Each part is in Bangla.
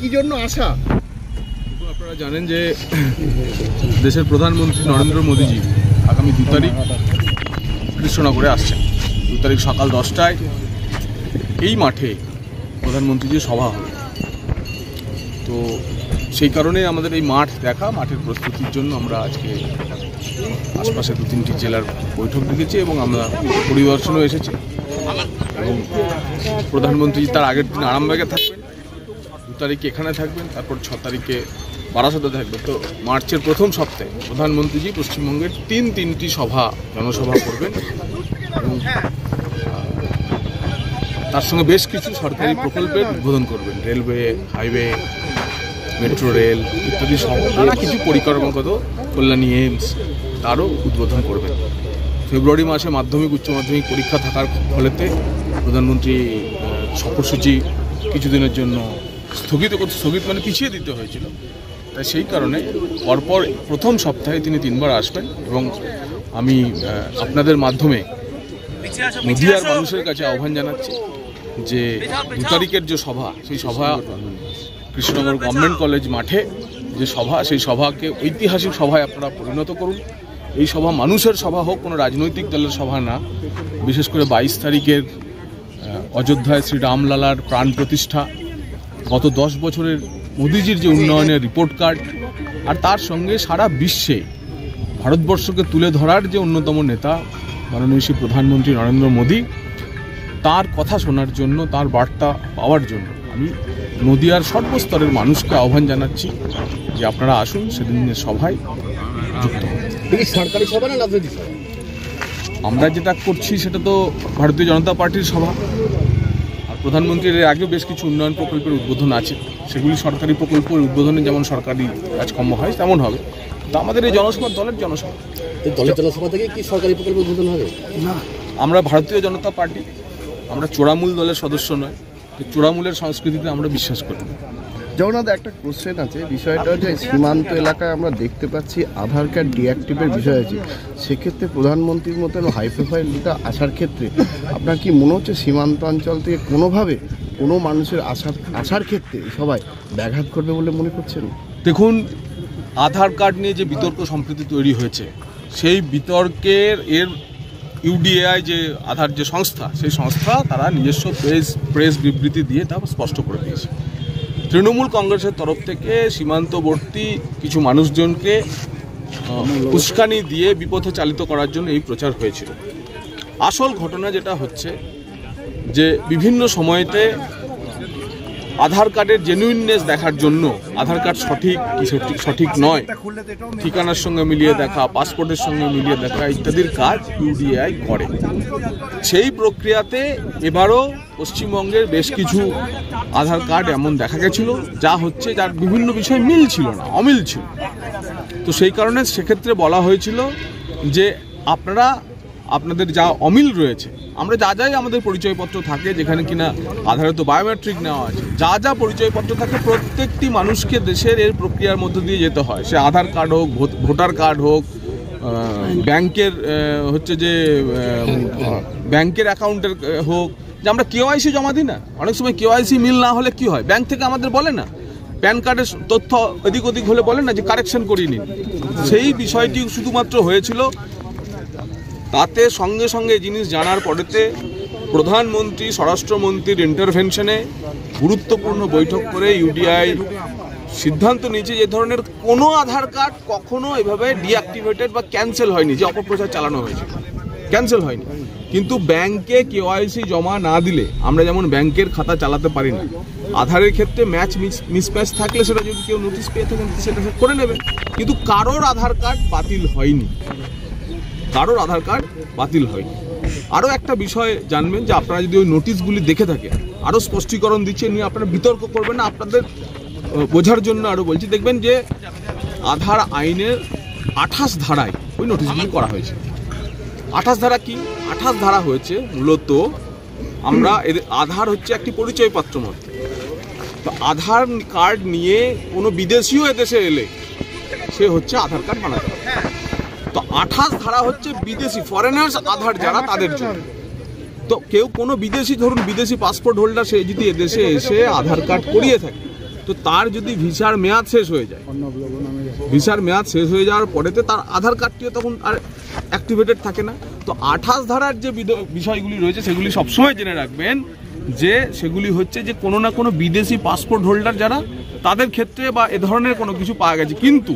কি জন্য আসা? আপনারা জানেন যে দেশের প্রধানমন্ত্রী নরেন্দ্র মোদীজি আগামী 2 তারিখ কৃষ্ণনগরে আসছেন। 2 তারিখ সকাল 10টায় এই মাঠে প্রধানমন্ত্রীজির সভা হবে। তো সেই কারণে আমাদের এই মাঠ দেখা, মাঠের প্রস্তুতির জন্য আমরা আজকে আশপাশে 2-3টি জেলার বৈঠক ডেকেছি এবং আমরা পরিদর্শনও এসেছি। এবং প্রধানমন্ত্রী তার আগের দিন আরামবাগে থাকবেন, 2 তারিখে এখানে থাকবেন, তারপর 6 তারিখে বারাসাতে থাকবেন। তো মার্চের প্রথম সপ্তাহে প্রধানমন্ত্রীজি পশ্চিমবঙ্গের 3টি জনসভা করবেন এবং তার সঙ্গে বেশ কিছু সরকারি প্রকল্পের উদ্বোধন করবেন। রেলওয়ে, হাইওয়ে, মেট্রো রেল ইত্যাদি সহ কিছু পরিকল্পনাগত কল্যাণী এইমস তারও উদ্বোধন করবেন। ফেব্রুয়ারি মাসে মাধ্যমিক উচ্চ মাধ্যমিক পরীক্ষা থাকার ফলেতে প্রধানমন্ত্রী সফরসূচি কিছুদিনের জন্য স্থগিত মানে পিছিয়ে দিতে হয়েছিল। তাই সেই কারণে পরপর প্রথম সপ্তাহে তিনি 3 বার আসবেন এবং আমি আপনাদের মাধ্যমে নদিয়ার মানুষের কাছে আহ্বান জানাচ্ছি যে 2 তারিখের যে সভা, সেই সভা কৃষ্ণনগর গভর্নমেন্ট কলেজ মাঠে যে সভা, সেই সভাকে ঐতিহাসিক সভায় আপনারা পরিণত করুন। এই সভা মানুষের সভা হোক, কোনো রাজনৈতিক দলের সভা না। বিশেষ করে 22 তারিখের অযোধ্যায় শ্রী রামলালার প্রাণ প্রতিষ্ঠা, গত 10 বছরের মোদিজির যে উন্নয়নের রিপোর্ট কার্ড, আর তার সঙ্গে সারা বিশ্বে ভারতবর্ষকে তুলে ধরার যে অন্যতম নেতা মাননীয় শ্রী প্রধানমন্ত্রী নরেন্দ্র মোদী, তার কথা শোনার জন্য, তার বার্তা পাওয়ার জন্য আমি নদিয়ার সর্বস্তরের মানুষকে আহ্বান জানাচ্ছি যে আপনারা আসুন, সেদিনের সভায় যুক্ত হন। সরকারি সভা না রাজনৈতিক সভা? আমরা যেটা করছি সেটা তো ভারতীয় জনতা পার্টির সভা, আর প্রধানমন্ত্রীর এর আগেও বেশ কিছু উন্নয়ন প্রকল্পের উদ্বোধন আছে। সেগুলি সরকারি প্রকল্পের উদ্বোধনে যেমন সরকারি কাজকর্ম হয় তেমন হবে। তো আমাদের এই জনসভা দলের জনসভা। দলের জনসভা থেকে কি সরকারি প্রকল্প উদ্বোধন হবে? না, আমরা ভারতীয় জনতা পার্টি, আমরা চোরামূল দলের সদস্য নয়। চোরামূলের সংস্কৃতিতে আমরা বিশ্বাস করি না। জগন্নাথ, একটা কোশ্চেন আছে, বিষয়টা হচ্ছে সীমান্ত এলাকায় আমরা দেখতে পাচ্ছি আধার কার্ড ডিঅ্যাক্টিভের বিষয় আছে। সেক্ষেত্রে প্রধানমন্ত্রীর মতন হাই প্রোফাইল নেতা আসার ক্ষেত্রে আপনার কি মনে হচ্ছে সীমান্ত অঞ্চল থেকে কোনোভাবে কোনো মানুষের আসার ক্ষেত্রে সবাই ব্যাঘাত করবে বলে মনে করছেন? দেখুন, আধার কার্ড নিয়ে যে বিতর্ক সম্প্রতি তৈরি হয়েছে, সেই বিতর্কের ইউডিএআই যে আধার যে সংস্থা, সেই সংস্থা তারা নিজস্ব প্রেস বিবৃতি দিয়ে তা স্পষ্ট করে দিয়েছে। তৃণমূল কংগ্রেসের তরফ থেকে সীমান্তবর্তী কিছু মানুষজনকে উস্কানি দিয়ে বিপথে চালিত করার জন্য এই প্রচার হয়েছিল। আসল ঘটনা যেটা হচ্ছে যে বিভিন্ন সময়তে আধার কার্ডের জেনুইননেস দেখার জন্য আধার কার্ড সঠিক কি সঠিক নয়, ঠিকানার সঙ্গে মিলিয়ে দেখা, পাসপোর্টের সঙ্গে মিলিয়ে দেখা ইত্যাদির কাজ ইউডিআই করে। সেই প্রক্রিয়াতে এবারও পশ্চিমবঙ্গের বেশ কিছু আধার কার্ড এমন দেখা গেছিল যা হচ্ছে, যার বিভিন্ন বিষয় মিল ছিল না, অমিল ছিল। তো সেই কারণে সেক্ষেত্রে বলা হয়েছিল যে আপনাদের যা অমিল রয়েছে, আমরা যাই আমাদের পরিচয়পত্র থাকে, যেখানে কিনা আধারে তো বায়োমেট্রিক নেওয়া আছে, যা পরিচয়পত্র থাকে প্রত্যেকটি মানুষকে দেশের এর প্রক্রিয়ার মধ্য দিয়ে যেতে হয়। সে আধার কার্ড হোক, ভোটার কার্ড হোক, ব্যাংকের হচ্ছে যে ব্যাংকের অ্যাকাউন্টের হোক, যে আমরা কেওয়াইসি জমা দিই না, অনেক সময় কেওয়াইসি মিল না হলে কি হয়, ব্যাংক থেকে আমাদের বলে না, প্যান কার্ডের তথ্য এদিক ওদিক হলে বলে না যে কারেকশন করিয়ে নিন। সেই বিষয়টি শুধুমাত্র হয়েছিল। তাতে সঙ্গে সঙ্গে জিনিস জানার পরেতে প্রধানমন্ত্রী স্বরাষ্ট্রমন্ত্রীর ইন্টারভেনশনে গুরুত্বপূর্ণ বৈঠক করে ইউডিআই সিদ্ধান্ত নিয়েছে যে ধরনের কোনো আধার কার্ড কখনো এভাবে ডিঅ্যাক্টিভেটেড বা ক্যান্সেল হয়নি, যে অপপ্রচার চালানো হয়েছে, ক্যান্সেল হয়নি। কিন্তু ব্যাংকে কেওয়াইসি জমা না দিলে আমরা যেমন ব্যাংকের খাতা চালাতে পারি না, আধারের ক্ষেত্রে মিসম্যাচ থাকলে সেটা যদি কেউ নোটিশ পেয়ে থাকেন সেটা করে নেবেন। কিন্তু কারোর আধার কার্ড বাতিল হয়নি, কারোর আধার কার্ড বাতিল হয়নি। আরও একটা বিষয় জানবেন যে আপনারা যদি ওই নোটিশগুলি দেখে থাকেন, আরও স্পষ্টীকরণ দিচ্ছে, নিয়ে আপনারা বিতর্ক করবেন না, আপনাদের বোঝার জন্য আরও বলছি। দেখবেন যে আধার আইনের 28 ধারায় ওই নোটিশগুলি করা হয়েছে। 28 ধারা কি? 28 ধারা হয়েছে মূলত আমরা আধার হচ্ছে একটি পরিচয়পত্র মতো। তো আধার কার্ড নিয়ে কোনো বিদেশিও এদেশে এলে সে হচ্ছে আধার কার্ড বানাতে হবে। তো 28 ধারা হচ্ছে বিদেশি ফরেনার্স আধার যারা, তাদের জন্য। তো কেউ কোনো বিদেশি, ধরুন বিদেশি পাসপোর্ট হোল্ডার, সে যদি এদেশে এসে আধার কার্ড করিয়ে থাকে, তো তার যদি ভিসার মেয়াদ শেষ হয়ে যায়, ভিসার মেয়াদ শেষ হয়ে যাওয়ার পরেতে তার আধার কার্ডটিও তখন আর অ্যাক্টিভেটেড থাকে না। তো 28 ধারার যে বিষয়গুলি রয়েছে সেগুলি সবসময় জেনে রাখবেন যে সেগুলি হচ্ছে যে কোনো না কোনো বিদেশি পাসপোর্ট হোল্ডার যারা, তাদের ক্ষেত্রে বা এ ধরনের কোনো কিছু পাওয়া গেছে। কিন্তু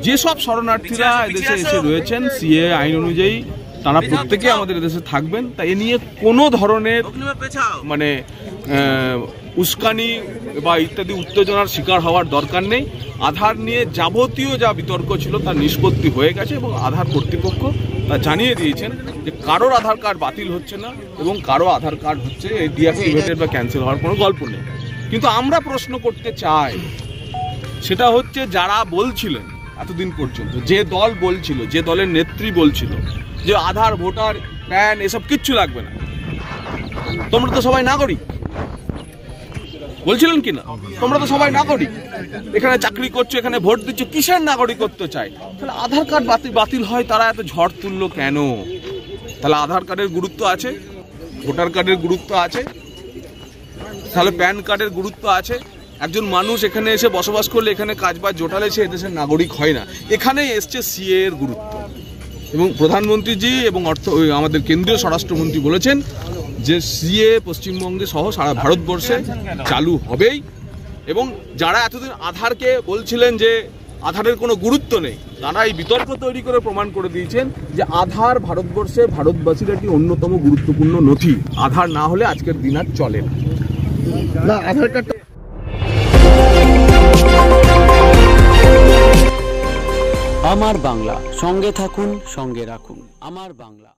যেসব শরণার্থীরা এদেশে এসে রয়েছেন সিএ আইন অনুযায়ী তারা প্রত্যেকে আমাদের এদেশে থাকবেন, তাই এ নিয়ে কোনো ধরনের মানে উস্কানি বা ইত্যাদি উত্তেজনার শিকার হওয়ার দরকার নেই। আধার নিয়ে যাবতীয় যা বিতর্ক ছিল তার নিষ্পত্তি হয়ে গেছে এবং আধার কর্তৃপক্ষ তা জানিয়ে দিয়েছেন যে কারোর আধার কার্ড বাতিল হচ্ছে না এবং কারো আধার কার্ড হচ্ছে ডিঅ্যাক্টিভেটেড বা ক্যান্সেল হওয়ার কোনো গল্প নেই। কিন্তু আমরা প্রশ্ন করতে চাই, সেটা হচ্ছে যারা বলছিলেন এতদিন পর্যন্ত, যে দল বলছিল, যে দলের নেত্রী বলছিল যে আধার, ভোটার, প্যান এসব কিচ্ছু লাগবে না, তোমরা তো সবাই নাগরিক, বলছিলেন কি না? তোমরা তো সবাই নাগরিক, এখানে চাকরি করছো, এখানে ভোট দিচ্ছ, কিসের নাগরিকত্ব চাই? তাহলে আধার কার্ড বাতিল হয় তারা এত ঝড় তুললো কেন? তাহলে আধার কার্ডের গুরুত্ব আছে, ভোটার কার্ডের গুরুত্ব আছে, তাহলে প্যান কার্ডের গুরুত্ব আছে। একজন মানুষ এখানে এসে বসবাস করলে, এখানে কাজবাজ জোটালে সে এদেশের নাগরিক হয় না। এখানেই এসছে সিএ এর গুরুত্ব। এবং প্রধানমন্ত্রীজি এবং আমাদের কেন্দ্রীয় স্বরাষ্ট্রমন্ত্রী বলেছেন যে সিএ পশ্চিমবঙ্গে সহ সারা ভারতবর্ষে চালু হবেই। এবং যারা এতদিন আধারকে বলছিলেন যে আধারের কোনো গুরুত্ব নেই, তারা এই বিতর্ক তৈরি করে প্রমাণ করে দিয়েছেন যে আধার ভারতবর্ষে ভারতবাসীর একটি অন্যতম গুরুত্বপূর্ণ নথি। আধার না হলে আজকের দিন আর চলে না। আধার কার্ড আমার বাংলা, সঙ্গে থাকুন, সঙ্গে রাখুন আমার বাংলা।